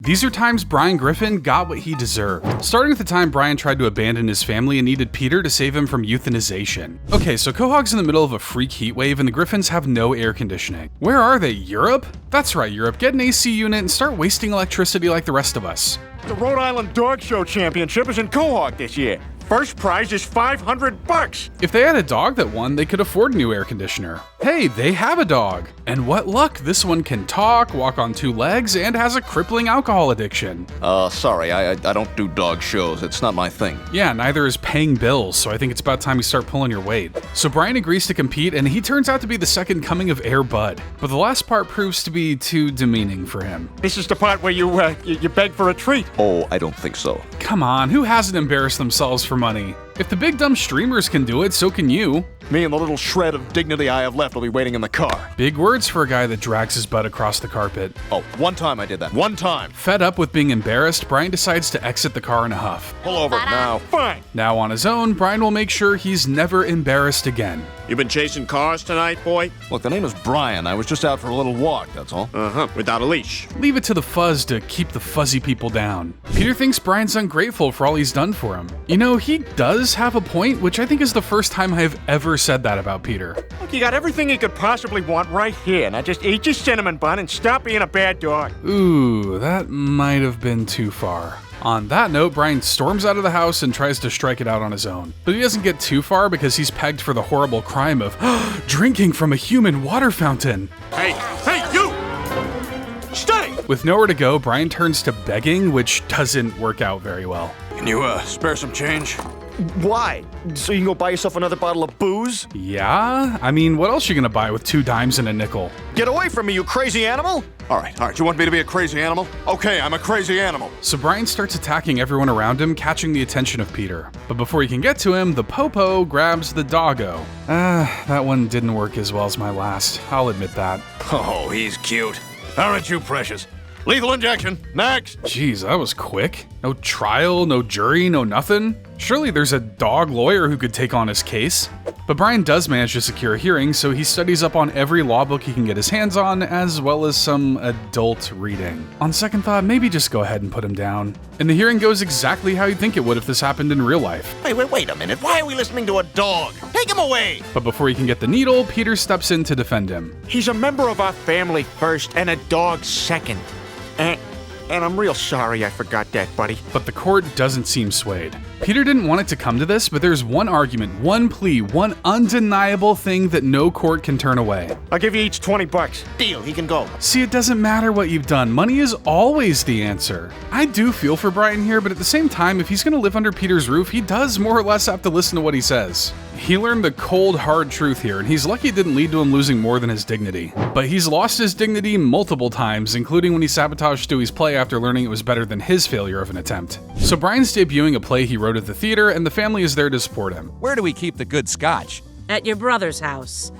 These are times Brian Griffin got what he deserved. Starting with the time Brian tried to abandon his family and needed Peter to save him from euthanization. Okay, so Quahog's in the middle of a freak heat wave and the Griffins have no air conditioning. Where are they, Europe? That's right, Europe, get an AC unit and start wasting electricity like the rest of us. The Rhode Island Dog Show Championship is in Quahog this year. First prize is $500. If they had a dog that won, they could afford a new air conditioner. Hey, they have a dog. And what luck, this one can talk, walk on two legs, and has a crippling alcohol addiction. Sorry, I don't do dog shows. It's not my thing. Yeah, neither is paying bills, so I think it's about time you start pulling your weight. So Brian agrees to compete, and he turns out to be the second coming of Air Bud. But the last part proves to be too demeaning for him. This is the part where you beg for a treat. Oh, I don't think so. Come on, who hasn't embarrassed themselves for money? If the big dumb streamers can do it, so can you. Me and the little shred of dignity I have left will be waiting in the car. Big words for a guy that drags his butt across the carpet. Oh, one time I did that. One time. Fed up with being embarrassed, Brian decides to exit the car in a huff. Pull over now. Fine. Now on his own, Brian will make sure he's never embarrassed again. You been chasing cars tonight, boy? Look, the name is Brian. I was just out for a little walk, that's all. Without a leash. Leave it to the fuzz to keep the fuzzy people down. Peter thinks Brian's ungrateful for all he's done for him. You know, he does have a point, which I think is the first time I have ever said that about Peter. Look, you got everything you could possibly want right here. Now just eat your cinnamon bun and stop being a bad dog. Ooh, that might have been too far. On that note, Brian storms out of the house and tries to strike it out on his own. But he doesn't get too far because he's pegged for the horrible crime of drinking from a human water fountain. Hey, you! Stay! With nowhere to go, Brian turns to begging, which doesn't work out very well. Can you, spare some change? Why? So you can go buy yourself another bottle of booze? Yeah? I mean, what else are you gonna buy with 2 dimes and a nickel? Get away from me, you crazy animal! All right, you want me to be a crazy animal? Okay, I'm a crazy animal. So Brian starts attacking everyone around him, catching the attention of Peter. But before he can get to him, the popo grabs the doggo. That one didn't work as well as my last. I'll admit that. Oh, he's cute. Aren't you precious? Lethal injection. Next. Jeez, that was quick. No trial, no jury, no nothing. Surely there's a dog lawyer who could take on his case. But Brian does manage to secure a hearing, so he studies up on every law book he can get his hands on, as well as some adult reading. On second thought, maybe just go ahead and put him down. And the hearing goes exactly how you'd think it would if this happened in real life. Wait a minute. Why are we listening to a dog? Take him away! But before he can get the needle, Peter steps in to defend him. He's a member of our family first and a dog second. And I'm real sorry I forgot that, buddy. But the court doesn't seem swayed. Peter didn't want it to come to this, but there's one argument, one plea, one undeniable thing that no court can turn away. I'll give you each $20. Deal, he can go. See, it doesn't matter what you've done. Money is always the answer. I do feel for Brian here, but at the same time, if he's gonna live under Peter's roof, he does more or less have to listen to what he says. He learned the cold, hard truth here, and he's lucky it didn't lead to him losing more than his dignity. But he's lost his dignity multiple times, including when he sabotaged Stewie's play after learning it was better than his failure of an attempt. So Brian's debuting a play he wrote at the theater, and the family is there to support him. Where do we keep the good scotch? At your brother's house.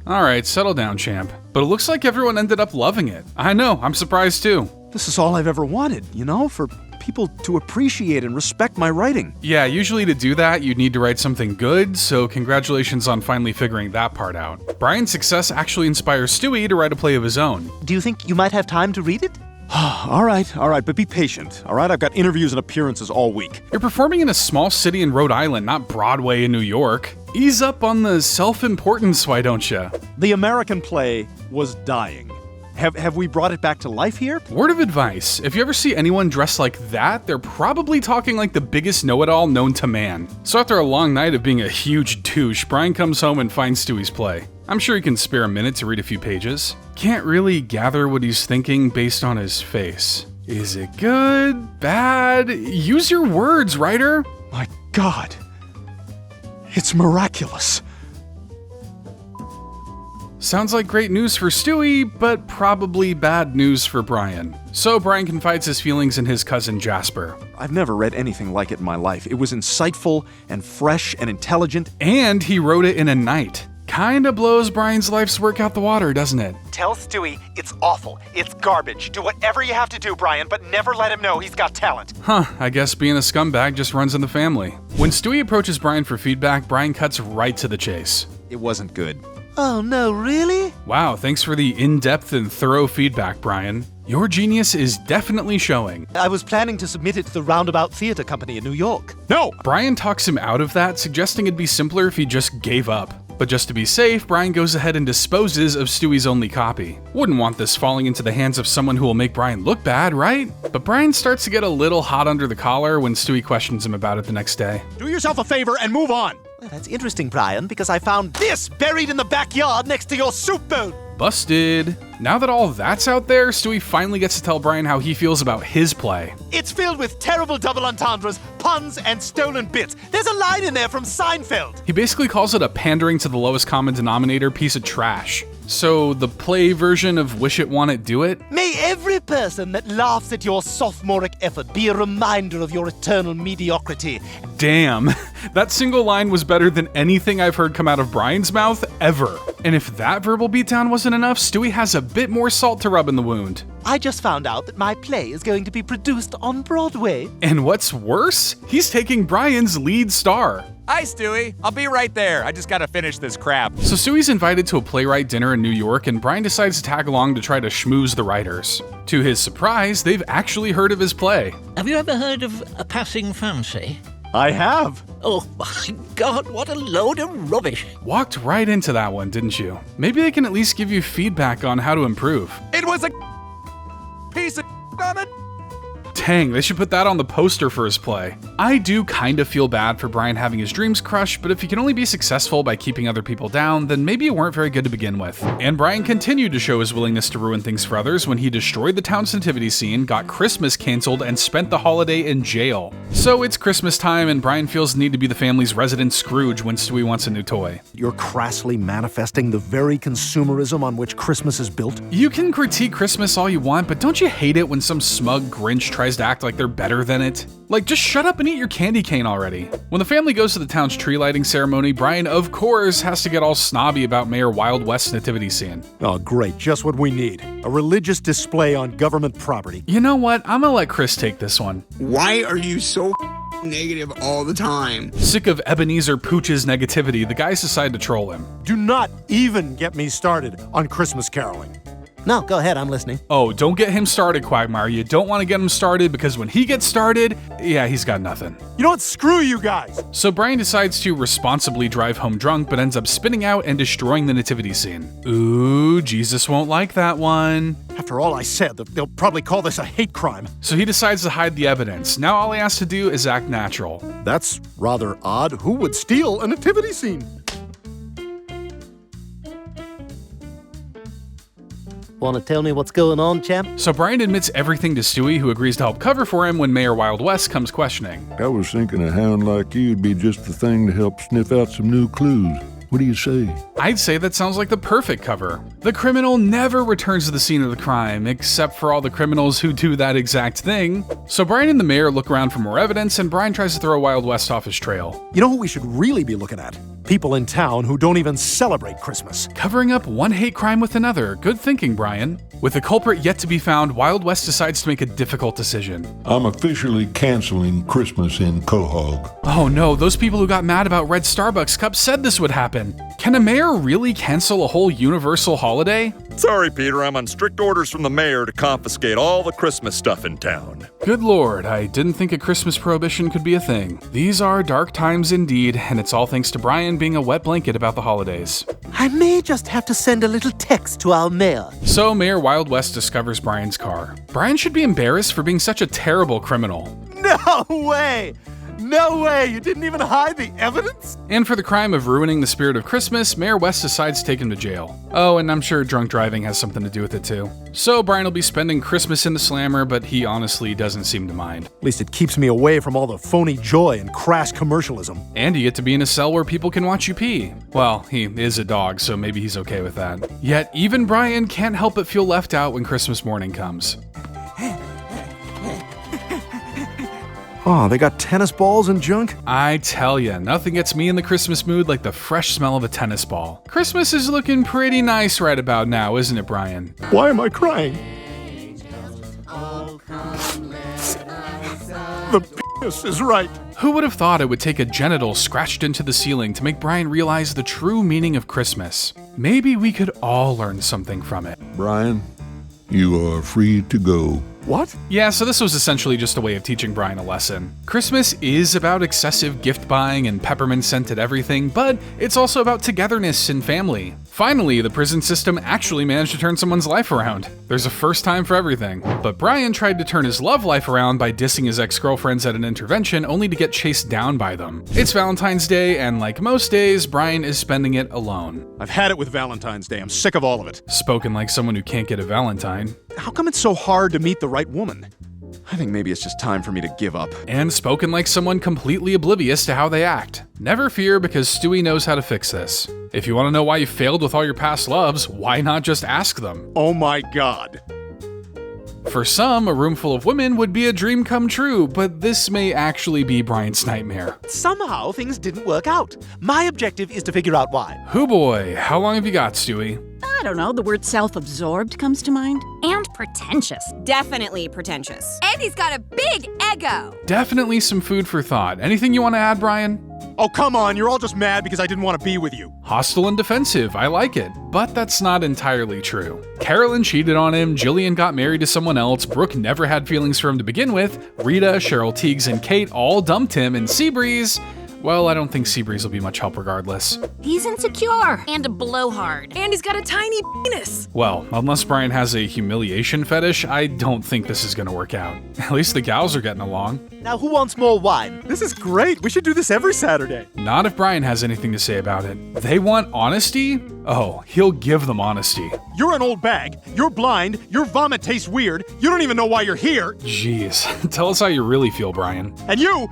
Alright, settle down, champ. But it looks like everyone ended up loving it. I know, I'm surprised too. This is all I've ever wanted, you know, for people to appreciate and respect my writing. Yeah, usually to do that, you'd need to write something good, so congratulations on finally figuring that part out. Brian's success actually inspires Stewie to write a play of his own. Do you think you might have time to read it? All right, but be patient, all right? I've got interviews and appearances all week. You're performing in a small city in Rhode Island, not Broadway in New York. Ease up on the self-importance, why don't ya? The American play was dying. Have we brought it back to life here? Word of advice, if you ever see anyone dressed like that, they're probably talking like the biggest know-it-all known to man. So after a long night of being a huge douche, Brian comes home and finds Stewie's play. I'm sure he can spare a minute to read a few pages. Can't really gather what he's thinking based on his face. Is it good? Bad? Use your words, writer! My God. It's miraculous. Sounds like great news for Stewie, but probably bad news for Brian. So Brian confides his feelings in his cousin Jasper. I've never read anything like it in my life. It was insightful and fresh and intelligent. And he wrote it in a night. Kinda blows Brian's life's work out the water, doesn't it? Tell Stewie it's awful. It's garbage. Do whatever you have to do, Brian, but never let him know he's got talent. I guess being a scumbag just runs in the family. When Stewie approaches Brian for feedback, Brian cuts right to the chase. It wasn't good. Oh no, really? Wow, thanks for the in-depth and thorough feedback, Brian. Your genius is definitely showing. I was planning to submit it to the Roundabout Theater Company in New York. No! Brian talks him out of that, suggesting it'd be simpler if he just gave up. But just to be safe, Brian goes ahead and disposes of Stewie's only copy. Wouldn't want this falling into the hands of someone who will make Brian look bad, right? But Brian starts to get a little hot under the collar when Stewie questions him about it the next day. Do yourself a favor and move on! Well, that's interesting, Brian, because I found this buried in the backyard next to your soup bowl. Busted. Now that all that's out there, Stewie finally gets to tell Brian how he feels about his play. It's filled with terrible double entendres, puns, and stolen bits. There's a line in there from Seinfeld. He basically calls it a pandering to the lowest common denominator piece of trash. So the play version of Wish It, Want It, Do It? May every person that laughs at your sophomoric effort be a reminder of your eternal mediocrity. Damn, that single line was better than anything I've heard come out of Brian's mouth ever. And if that verbal beatdown wasn't enough, Stewie has a bit more salt to rub in the wound. I just found out that my play is going to be produced on Broadway. And what's worse, he's taking Brian's lead star. Hi, Stewie. I'll be right there. I just gotta finish this crap. So Stewie's invited to a playwright dinner in New York, and Brian decides to tag along to try to schmooze the writers. To his surprise, they've actually heard of his play. Have you ever heard of A Passing Fancy? I have. Oh my God, what a load of rubbish. Walked right into that one, didn't you? Maybe they can at least give you feedback on how to improve. It was a piece of on it. Dang, they should put that on the poster for his play. I do kind of feel bad for Brian having his dreams crushed, but if he can only be successful by keeping other people down, then maybe it weren't very good to begin with. And Brian continued to show his willingness to ruin things for others when he destroyed the town's nativity scene, got Christmas canceled, and spent the holiday in jail. So it's Christmas time, and Brian feels the need to be the family's resident Scrooge when Stewie wants a new toy. You're crassly manifesting the very consumerism on which Christmas is built. You can critique Christmas all you want, but don't you hate it when some smug Grinch tries to act like they're better than it? Like, just shut up and eat your candy cane already. When the family goes to the town's tree lighting ceremony, Brian, of course, has to get all snobby about Mayor Wild West's nativity scene. Oh, great. Just what we need. A religious display on government property. You know what? I'm gonna let Chris take this one. Why are you so negative all the time? Sick of Ebenezer Pooch's negativity, the guys decide to troll him. Do not even get me started on Christmas caroling. No, go ahead, I'm listening. Oh, don't get him started, Quagmire. You don't want to get him started because when he gets started, yeah, he's got nothing. You know what? Screw you guys! So Brian decides to responsibly drive home drunk, but ends up spinning out and destroying the nativity scene. Ooh, Jesus won't like that one. After all I said, they'll probably call this a hate crime. So he decides to hide the evidence. Now all he has to do is act natural. That's rather odd. Who would steal a nativity scene? Want to tell me what's going on, champ? So Brian admits everything to Stewie, who agrees to help cover for him when Mayor Wild West comes questioning. I was thinking a hound like you'd be just the thing to help sniff out some new clues. What do you say? I'd say that sounds like the perfect cover. The criminal never returns to the scene of the crime, except for all the criminals who do that exact thing. So Brian and the mayor look around for more evidence, and Brian tries to throw Wild West off his trail. You know who we should really be looking at? People in town who don't even celebrate Christmas. Covering up one hate crime with another. Good thinking, Brian. With the culprit yet to be found, Wild West decides to make a difficult decision. I'm officially canceling Christmas in Quahog. Oh no, those people who got mad about red Starbucks cups said this would happen. Can a mayor really cancel a whole universal holiday? Sorry, Peter, I'm on strict orders from the mayor to confiscate all the Christmas stuff in town. Good lord, I didn't think a Christmas prohibition could be a thing. These are dark times indeed, and it's all thanks to Brian being a wet blanket about the holidays. I may just have to send a little text to our mayor. So Mayor Wild West discovers Brian's car. Brian should be embarrassed for being such a terrible criminal. No way! No way! You didn't even hide the evidence? And for the crime of ruining the spirit of Christmas, Mayor West decides to take him to jail. Oh, and I'm sure drunk driving has something to do with it too. So Brian will be spending Christmas in the slammer, but he honestly doesn't seem to mind. At least it keeps me away from all the phony joy and crass commercialism. And you get to be in a cell where people can watch you pee. Well, he is a dog, so maybe he's okay with that. Yet even Brian can't help but feel left out when Christmas morning comes. Oh, they got tennis balls and junk? I tell ya, nothing gets me in the Christmas mood like the fresh smell of a tennis ball. Christmas is looking pretty nice right about now, isn't it, Brian? Why am I crying? The penis is right. Who would have thought it would take a genital scratched into the ceiling to make Brian realize the true meaning of Christmas? maybe we could all learn something from it. Brian, you are free to go. What? Yeah, so this was essentially just a way of teaching Brian a lesson. Christmas is about excessive gift buying and peppermint scented everything, but it's also about togetherness and family. Finally, the prison system actually managed to turn someone's life around. There's a first time for everything. But Brian tried to turn his love life around by dissing his ex-girlfriends at an intervention only to get chased down by them. It's Valentine's Day, and like most days, Brian is spending it alone. I've had it with Valentine's Day. I'm sick of all of it. Spoken like someone who can't get a Valentine. How come it's so hard to meet the right woman? I think maybe it's just time for me to give up. And spoken like someone completely oblivious to how they act. Never fear, because Stewie knows how to fix this. If you want to know why you failed with all your past loves, why not just ask them? Oh my god. For some, a room full of women would be a dream come true, but this may actually be Brian's nightmare. Somehow things didn't work out. My objective is to figure out why. Hoo boy, how long have you got, Stewie? I don't know, the word self-absorbed comes to mind. And pretentious. Definitely pretentious. And he's got a big ego. Definitely some food for thought. Anything you want to add, Brian? Oh, come on, you're all just mad because I didn't want to be with you. Hostile and defensive, I like it. But that's not entirely true. Carolyn cheated on him, Jillian got married to someone else, Brooke never had feelings for him to begin with, Rita, Cheryl Teagues, and Kate all dumped him, and Seabreeze, well, I don't think Seabreeze will be much help regardless. He's insecure. And a blowhard. And he's got a tiny penis. Well, unless Brian has a humiliation fetish, I don't think this is gonna work out. At least the gals are getting along. Now who wants more wine? This is great. We should do this every Saturday. Not if Brian has anything to say about it. They want honesty? Oh, he'll give them honesty. You're an old bag. You're blind. Your vomit tastes weird. You don't even know why you're here. Jeez, tell us how you really feel, Brian. And you're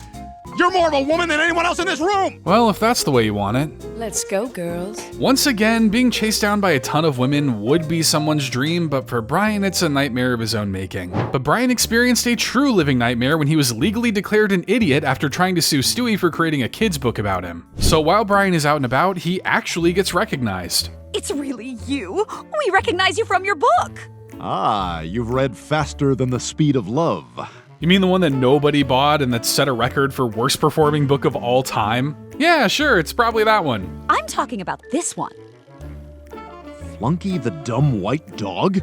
more of a woman than anyone else in this room! Well, if that's the way you want it. Let's go, girls. Once again, being chased down by a ton of women would be someone's dream, but for Brian, it's a nightmare of his own making. But Brian experienced a true living nightmare when he was legally declared an idiot after trying to sue Stewie for creating a kid's book about him. So while Brian is out and about, he actually gets recognized. It's really you. We recognize you from your book. Ah, you've read Faster Than the Speed of Love. You mean the one that nobody bought and that set a record for worst performing book of all time? Yeah, sure, it's probably that one. I'm talking about this one. Flunky the Dumb White Dog?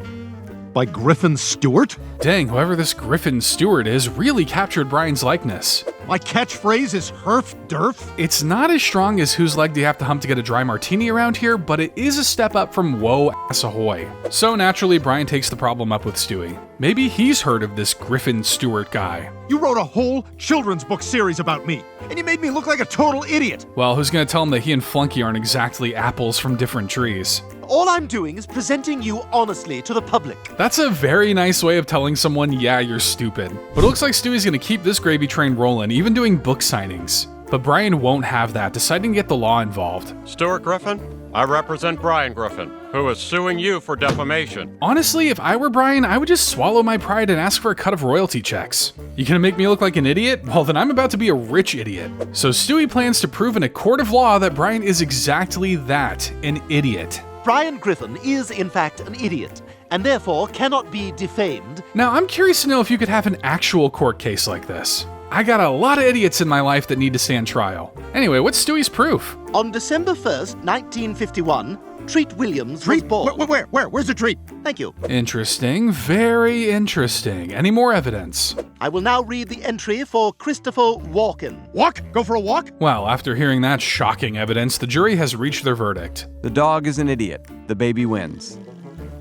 By Griffin Stewart? Dang, whoever this Griffin Stewart is really captured Brian's likeness. My catchphrase is herf derf? It's not as strong as whose leg do you have to hump to get a dry martini around here, but it is a step up from whoa ass ahoy. So naturally, Brian takes the problem up with Stewie. Maybe he's heard of this Griffin Stewart guy. You wrote a whole children's book series about me, and you made me look like a total idiot. Well, who's gonna tell him that he and Flunky aren't exactly apples from different trees? All I'm doing is presenting you honestly to the public. That's a very nice way of telling someone, yeah, you're stupid. But it looks like Stewie's gonna keep this gravy train rolling, even doing book signings. But Brian won't have that, deciding to get the law involved. Stuart Griffin, I represent Brian Griffin, who is suing you for defamation. Honestly, if I were Brian, I would just swallow my pride and ask for a cut of royalty checks. You gonna make me look like an idiot? Well, then I'm about to be a rich idiot. So Stewie plans to prove in a court of law that Brian is exactly that, an idiot. Brian Griffin is, in fact, an idiot, and therefore cannot be defamed. Now, I'm curious to know if you could have an actual court case like this. I got a lot of idiots in my life that need to stand trial. Anyway, what's Stewie's proof? On December 1st, 1951, Treat Williams was born. Where's the treat? Thank you. Interesting, very interesting. Any more evidence? I will now read the entry for Christopher Walken. Walk? Go for a walk? Well, after hearing that shocking evidence, the jury has reached their verdict. The dog is an idiot. The baby wins.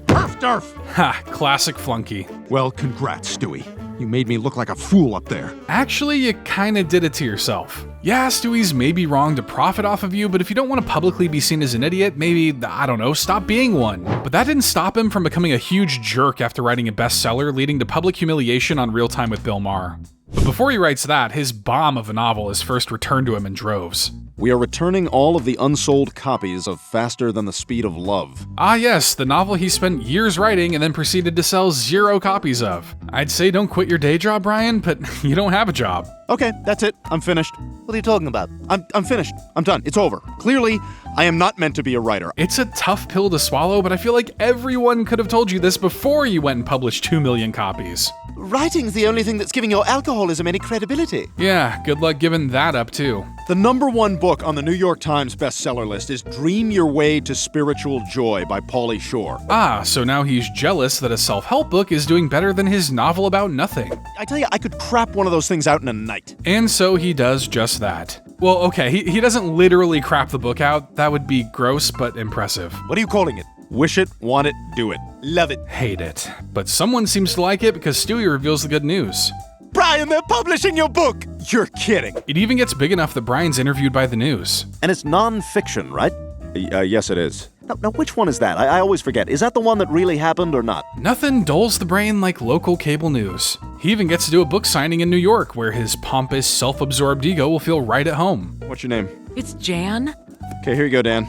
Herf derf! Ha, classic Flunky. Well, congrats, Stewie. You made me look like a fool up there. Actually, you kinda did it to yourself. Yeah, Stewie's maybe wrong to profit off of you, but if you don't want to publicly be seen as an idiot, maybe, I don't know, stop being one. But that didn't stop him from becoming a huge jerk after writing a bestseller, leading to public humiliation on Real Time with Bill Maher. But before he writes that, his bomb of a novel is first returned to him in droves. We are returning all of the unsold copies of Faster Than the Speed of Love. Ah yes, the novel he spent years writing and then proceeded to sell 0 copies of. I'd say don't quit your day job, Brian, but you don't have a job. Okay, that's it. I'm finished. What are you talking about? I'm finished. I'm done. It's over. Clearly, I am not meant to be a writer. It's a tough pill to swallow, but I feel like everyone could have told you this before you went and published 2 million copies. Writing's the only thing that's giving your alcoholism any credibility. Yeah, good luck giving that up too. The #1 book on the New York Times bestseller list is Dream Your Way to Spiritual Joy by Pauly Shore. Ah, so now he's jealous that a self-help book is doing better than his novel about nothing. I tell you, I could crap one of those things out in a night. And so he does just that. Well, okay, he doesn't literally crap the book out. That would be gross, but impressive. What are you calling it? Wish it, want it, do it. Love it. Hate it. But someone seems to like it because Stewie reveals the good news. Brian, they're publishing your book! You're kidding. It even gets big enough that Brian's interviewed by the news. And it's non-fiction, right? Yes, it is. Now, which one is that? I always forget. Is that the one that really happened or not? Nothing dulls the brain like local cable news. He even gets to do a book signing in New York where his pompous, self-absorbed ego will feel right at home. What's your name? It's Jan. Okay, here you go, Dan.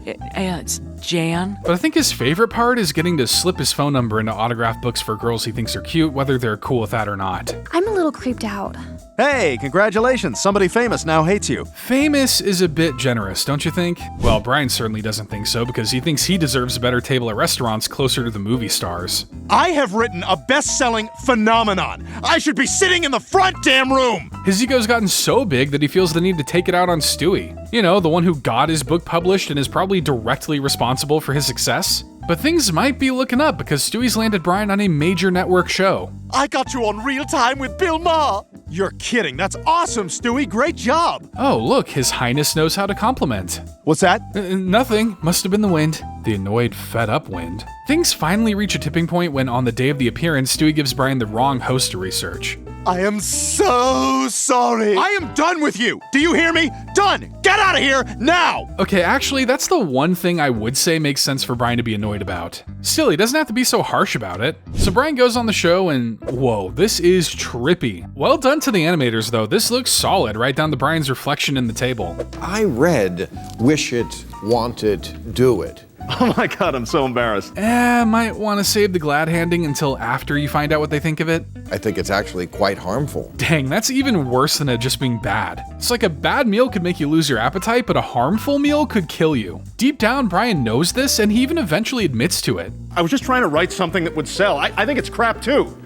It's Jan. But I think his favorite part is getting to slip his phone number into autographed books for girls he thinks are cute, whether they're cool with that or not. I'm a little creeped out. Hey, congratulations. Somebody famous now hates you. Famous is a bit generous, don't you think? Well, Brian certainly doesn't think so because he thinks he deserves a better table at restaurants closer to the movie stars. I have written a best-selling phenomenon. I should be sitting in the front damn room. His ego's gotten so big that he feels the need to take it out on Stewie. You know, the one who got his book published and is probably directly responsible for his success. But things might be looking up because Stewie's landed Brian on a major network show. I got you on Real Time with Bill Maher. You're kidding. That's awesome, Stewie. Great job. Oh, look, His Highness knows how to compliment. What's that? Nothing. Must have been the wind. The annoyed, fed-up wind. Things finally reach a tipping point when, on the day of the appearance, Stewie gives Brian the wrong host to research. I am so sorry. I am done with you. Do you hear me? Done. Get out of here now. Okay, actually, that's the one thing I would say makes sense for Brian to be annoyed about. Still, he doesn't have to be so harsh about it. So Brian goes on the show and, whoa, this is trippy. Well done to the animators, though. This looks solid right down to Brian's reflection in the table. I read Wish It, Want It, Do It. Oh my god, I'm so embarrassed. Might want to save the glad handing until after you find out what they think of it. I think it's actually quite harmful. Dang, that's even worse than it just being bad. It's like a bad meal could make you lose your appetite, but a harmful meal could kill you. Deep down, Brian knows this, and he even eventually admits to it. I was just trying to write something that would sell. I think it's crap too.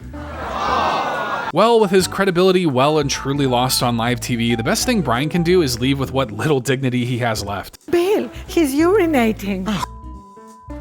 Well, with his credibility well and truly lost on live TV, the best thing Brian can do is leave with what little dignity he has left. Bill, he's urinating.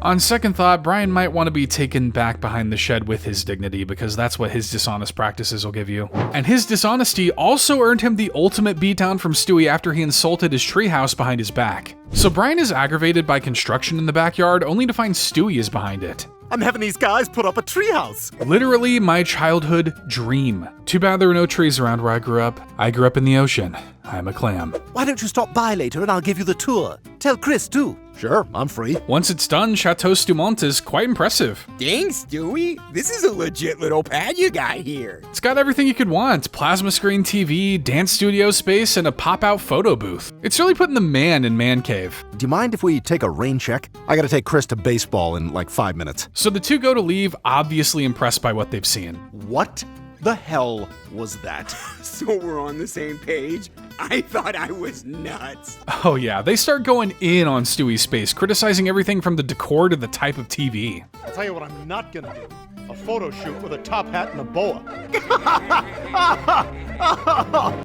On second thought, Brian might want to be taken back behind the shed with his dignity because that's what his dishonest practices will give you. And his dishonesty also earned him the ultimate beatdown from Stewie after he insulted his treehouse behind his back. So Brian is aggravated by construction in the backyard only to find Stewie is behind it. I'm having these guys put up a treehouse. Literally my childhood dream. Too bad there were no trees around where I grew up. I grew up in the ocean. I'm a clam. Why don't you stop by later and I'll give you the tour? Tell Chris too. Sure, I'm free. Once it's done, Chateau Stumont is quite impressive. Dang, Stewie. This is a legit little pad you got here. It's got everything you could want. Plasma screen TV, dance studio space, and a pop-out photo booth. It's really putting the man in man cave. Do you mind if we take a rain check? I gotta take Chris to baseball in like 5 minutes. So the two go to leave, obviously impressed by what they've seen. What the hell was that? So we're on the same page? I thought I was nuts. Oh yeah, they start going in on Stewie's space, criticizing everything from the decor to the type of TV. I'll tell you what I'm not gonna do. A photo shoot with a top hat and a boa.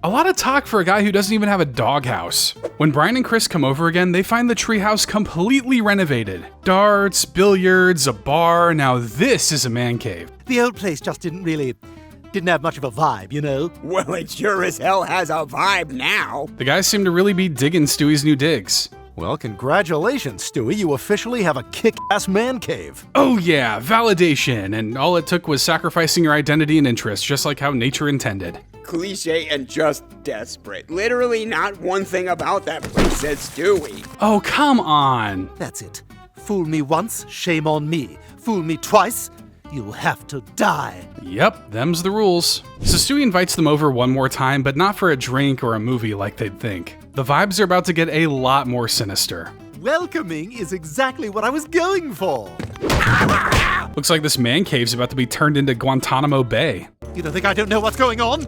A lot of talk for a guy who doesn't even have a doghouse. When Brian and Chris come over again, they find the treehouse completely renovated. Darts, billiards, a bar, now this is a man cave. The old place just didn't have much of a vibe, you know? Well, it sure as hell has a vibe now. The guys seem to really be digging Stewie's new digs. Well, congratulations, Stewie. You officially have a kick-ass man cave. Oh yeah, validation, and all it took was sacrificing your identity and interests, just like how nature intended. Cliche and just desperate. Literally not one thing about that place says Stewie. Oh, come on. That's it. Fool me once, shame on me. Fool me twice, you'll have to die. Yep, them's the rules. So Stewie invites them over one more time, but not for a drink or a movie like they'd think. The vibes are about to get a lot more sinister. Welcoming is exactly what I was going for. Looks like this man cave's about to be turned into Guantanamo Bay. You don't think I don't know what's going on?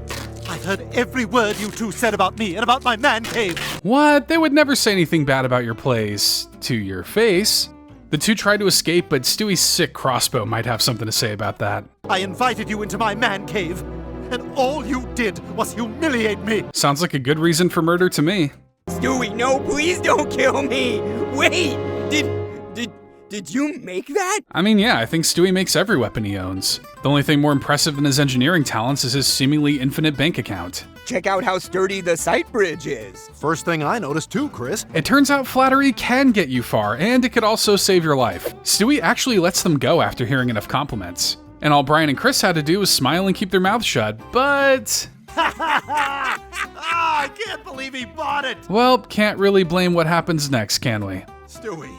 I've heard every word you two said about me and about my man cave. What? They would never say anything bad about your place to your face. The two try to escape, but Stewie's sick crossbow might have something to say about that. I invited you into my man cave, and all you did was humiliate me. Sounds like a good reason for murder to me. Stewie, no, please don't kill me. Wait, did you make that? I mean, yeah, I think Stewie makes every weapon he owns. The only thing more impressive than his engineering talents is his seemingly infinite bank account. Check out how sturdy the sight bridge is. First thing I noticed too, Chris. It turns out flattery can get you far, and it could also save your life. Stewie actually lets them go after hearing enough compliments. And all Brian and Chris had to do was smile and keep their mouths shut, but... I can't believe he bought it! Well, can't really blame what happens next, can we? Stewie.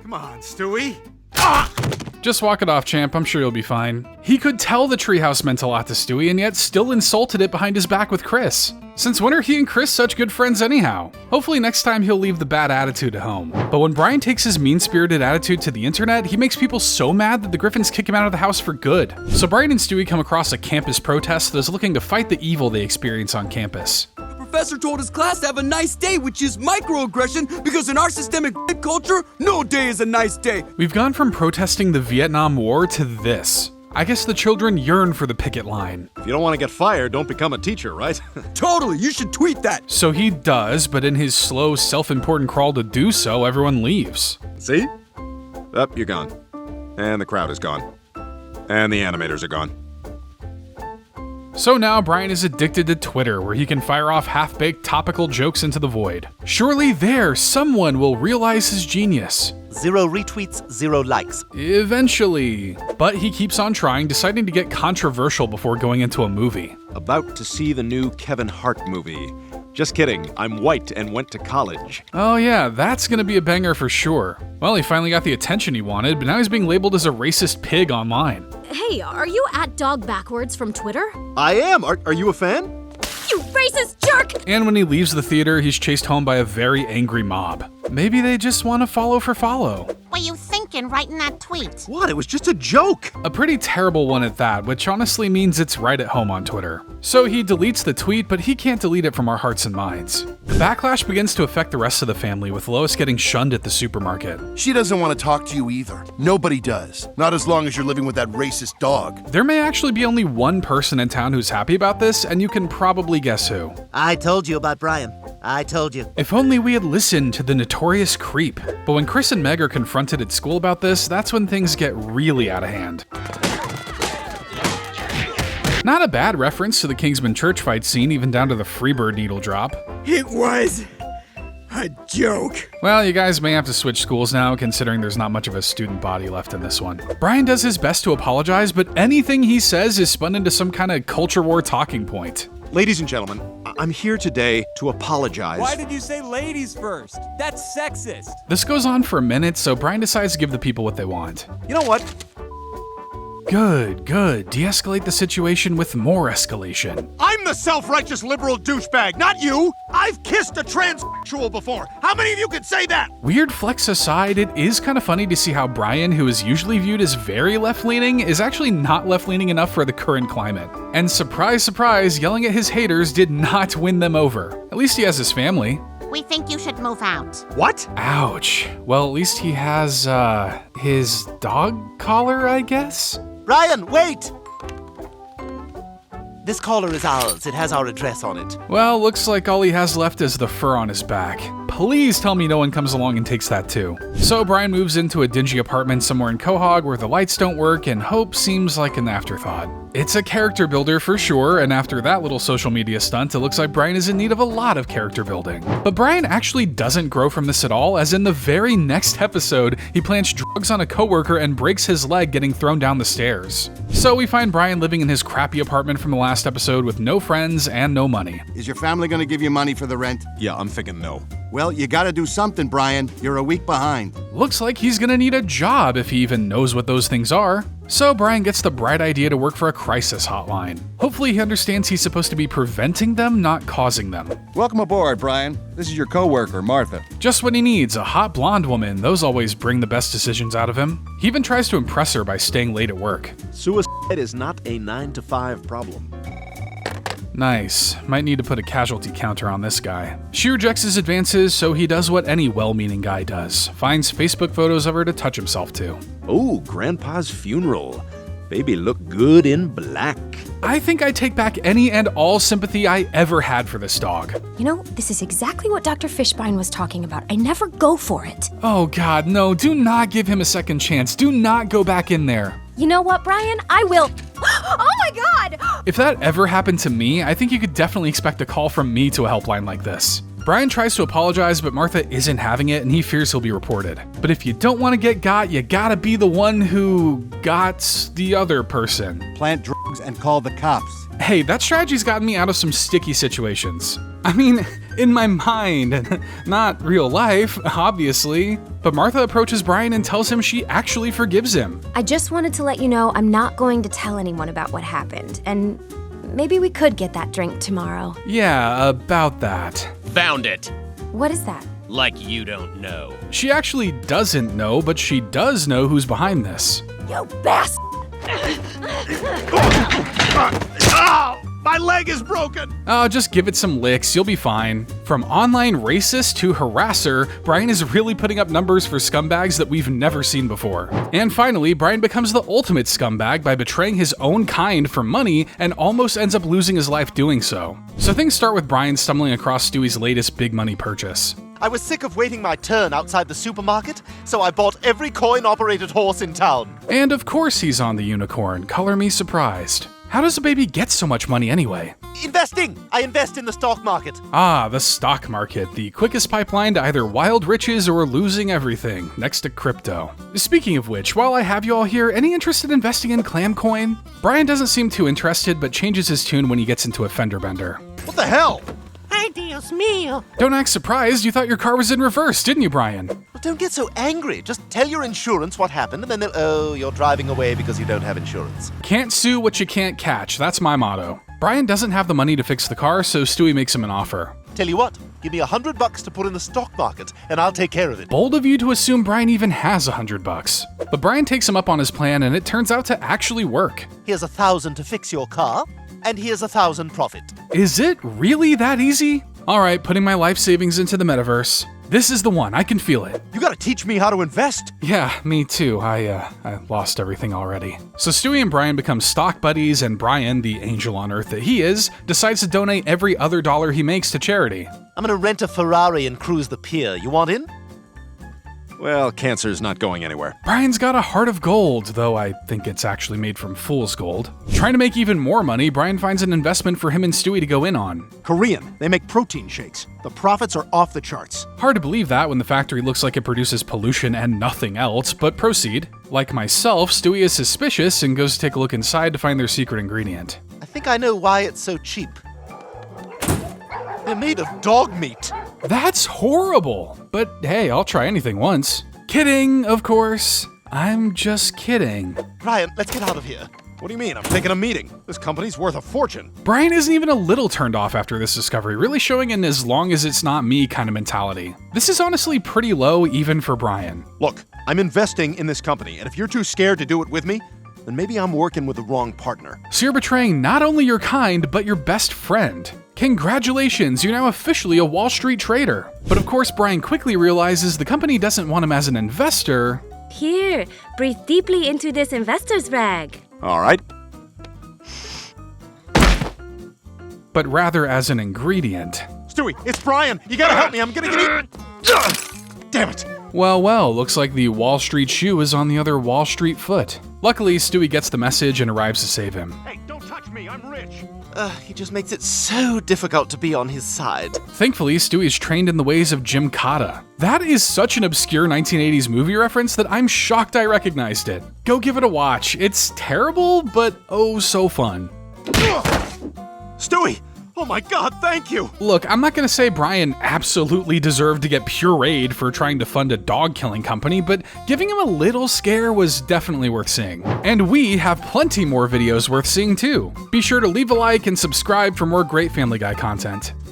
Come on, Stewie. Just walk it off, champ. I'm sure you'll be fine. He could tell the treehouse meant a lot to Stewie and yet still insulted it behind his back with Chris. Since when are he and Chris such good friends anyhow? Hopefully next time he'll leave the bad attitude at home. But when Brian takes his mean-spirited attitude to the internet, he makes people so mad that the Griffins kick him out of the house for good. So Brian and Stewie come across a campus protest that is looking to fight the evil they experience on campus. Professor told his class to have a nice day, which is microaggression, because in our systemic culture, no day is a nice day. We've gone from protesting the Vietnam War to this. I guess the children yearn for the picket line. If you don't want to get fired, don't become a teacher, right? Totally, you should tweet that. So he does, but in his slow, self-important crawl to do so, everyone leaves. See? Up, you're gone. And the crowd is gone. And the animators are gone. So now Brian is addicted to Twitter, where he can fire off half-baked topical jokes into the void. Surely there, someone will realize his genius. 0 retweets, 0 likes. Eventually. But he keeps on trying, deciding to get controversial before going into a movie. About to see the new Kevin Hart movie. Just kidding, I'm white and went to college. Oh yeah, that's gonna be a banger for sure. Well, he finally got the attention he wanted, but now he's being labeled as a racist pig online. Hey, are you at Dog Backwards from Twitter? I am! Are you a fan? You racist jerk! And when he leaves the theater, he's chased home by a very angry mob. Maybe they just want to follow for follow. What are you thinking writing that tweet? What? It was just a joke! A pretty terrible one at that, which honestly means it's right at home on Twitter. So he deletes the tweet, but he can't delete it from our hearts and minds. The backlash begins to affect the rest of the family, with Lois getting shunned at the supermarket. She doesn't want to talk to you either. Nobody does. Not as long as you're living with that racist dog. There may actually be only one person in town who's happy about this, and you can probably guess who. I told you about Brian. I told you. If only we had listened to the notorious creep. But when Chris and Meg are confronted at school about this, that's when things get really out of hand. Not a bad reference to the Kingsman church fight scene, even down to the Freebird needle drop. It was a joke. Well, you guys may have to switch schools now, considering there's not much of a student body left in this one. Brian does his best to apologize, but anything he says is spun into some kind of culture war talking point. Ladies and gentlemen, I'm here today to apologize. Why did you say ladies first? That's sexist. This goes on for a minute, so Brian decides to give the people what they want. You know what? Good. De-escalate the situation with more escalation. I'm the self-righteous liberal douchebag, not you! I've kissed a transsexual before! How many of you can say that? Weird flex aside, it is kind of funny to see how Brian, who is usually viewed as very left-leaning, is actually not left-leaning enough for the current climate. And surprise, surprise, yelling at his haters did not win them over. At least he has his family. We think you should move out. What? Ouch. Well, at least he has, his dog collar, I guess? Brian, wait! This collar is ours. It has our address on it. Well, looks like all he has left is the fur on his back. Please tell me no one comes along and takes that too. So Brian moves into a dingy apartment somewhere in Quahog where the lights don't work and hope seems like an afterthought. It's a character builder for sure, and after that little social media stunt, it looks like Brian is in need of a lot of character building. But Brian actually doesn't grow from this at all, as in the very next episode, he plants drugs on a coworker and breaks his leg getting thrown down the stairs. So we find Brian living in his crappy apartment from the last episode with no friends and no money. Is your family gonna give you money for the rent? Yeah, I'm thinking no. Well, you gotta do something, Brian. You're a week behind. Looks like he's gonna need a job if he even knows what those things are. So Brian gets the bright idea to work for a crisis hotline. Hopefully he understands he's supposed to be preventing them, not causing them. Welcome aboard, Brian. This is your coworker, Martha. Just what he needs, a hot blonde woman. Those always bring the best decisions out of him. He even tries to impress her by staying late at work. Suicide is not a 9 to 5 problem. Nice. Might need to put a casualty counter on this guy. She rejects his advances, so he does what any well-meaning guy does. Finds Facebook photos of her to touch himself to. Oh, Grandpa's funeral. Baby looked good in black. I think I take back any and all sympathy I ever had for this dog. You know, this is exactly what Dr. Fishbein was talking about. I never go for it. Oh God, no, do not give him a second chance. Do not go back in there. You know what, Brian? I will. Oh my God! If that ever happened to me, I think you could definitely expect a call from me to a helpline like this. Brian tries to apologize, but Martha isn't having it and he fears he'll be reported. But if you don't want to get got, you gotta be the one who got the other person. Plant drugs and call the cops. Hey, that strategy's gotten me out of some sticky situations. I mean, in my mind, not real life, obviously. But Martha approaches Brian and tells him she actually forgives him. I just wanted to let you know I'm not going to tell anyone about what happened, and maybe we could get that drink tomorrow. Yeah, about that. Found it. What is that? Like you don't know. She actually doesn't know, but she does know who's behind this. You bastard! Ow! My leg is broken! Oh, just give it some licks, you'll be fine. From online racist to harasser, Brian is really putting up numbers for scumbags that we've never seen before. And finally, Brian becomes the ultimate scumbag by betraying his own kind for money and almost ends up losing his life doing so. So things start with Brian stumbling across Stewie's latest big money purchase. I was sick of waiting my turn outside the supermarket, so I bought every coin-operated horse in town. And of course he's on the unicorn, color me surprised. How does a baby get so much money anyway? Investing! I invest in the stock market. Ah, the stock market, the quickest pipeline to either wild riches or losing everything, next to crypto. Speaking of which, while I have you all here, any interest in investing in Clamcoin? Brian doesn't seem too interested, but changes his tune when he gets into a fender bender. What the hell? Ay, Dios mío. Don't act surprised, you thought your car was in reverse, didn't you, Brian? Well, don't get so angry. Just tell your insurance what happened, and then they'll, oh, you're driving away because you don't have insurance. Can't sue what you can't catch, that's my motto. Brian doesn't have the money to fix the car, so Stewie makes him an offer. Tell you what, give me $100 to put in the stock market, and I'll take care of it. Bold of you to assume Brian even has $100. But Brian takes him up on his plan, and it turns out to actually work. Here's $1,000 to fix your car, and here's $1,000 profit. Is it really that easy? Alright, putting my life savings into the metaverse. This is the one, I can feel it. You gotta teach me how to invest. Yeah, me too. I lost everything already. So Stewie and Brian become stock buddies, and Brian, the angel on earth that he is, decides to donate every other dollar he makes to charity. I'm gonna rent a Ferrari and cruise the pier. You want in? Well, cancer's not going anywhere. Brian's got a heart of gold, though I think it's actually made from fool's gold. Trying to make even more money, Brian finds an investment for him and Stewie to go in on. Korean. They make protein shakes. The profits are off the charts. Hard to believe that when the factory looks like it produces pollution and nothing else, but proceed. Like myself, Stewie is suspicious and goes to take a look inside to find their secret ingredient. I think I know why it's so cheap. They're made of dog meat. That's horrible! But hey, I'll try anything once. Kidding, of course. I'm just kidding. Brian, let's get out of here. What do you mean? I'm taking a meeting. This company's worth a fortune. Brian isn't even a little turned off after this discovery, really showing an as long as it's not me kind of mentality. This is honestly pretty low even for Brian. Look, I'm investing in this company, and if you're too scared to do it with me, then maybe I'm working with the wrong partner. So you're betraying not only your kind, but your best friend. Congratulations, you're now officially a Wall Street trader. But of course, Brian quickly realizes the company doesn't want him as an investor. Here, breathe deeply into this investor's rag. All right. But rather as an ingredient. Stewie, it's Brian. You gotta help me. I'm gonna get eaten. Damn it. Well, looks like the Wall Street shoe is on the other Wall Street foot. Luckily, Stewie gets the message and arrives to save him. Hey, don't touch me. I'm rich. He just makes it so difficult to be on his side. Thankfully, Stewie's trained in the ways of Jim Cotta. That is such an obscure 1980s movie reference that I'm shocked I recognized it. Go give it a watch. It's terrible, but oh so fun. Stewie! Oh my god, thank you! Look, I'm not gonna say Brian absolutely deserved to get pureed for trying to fund a dog-killing company, but giving him a little scare was definitely worth seeing. And we have plenty more videos worth seeing too. Be sure to leave a like and subscribe for more great Family Guy content.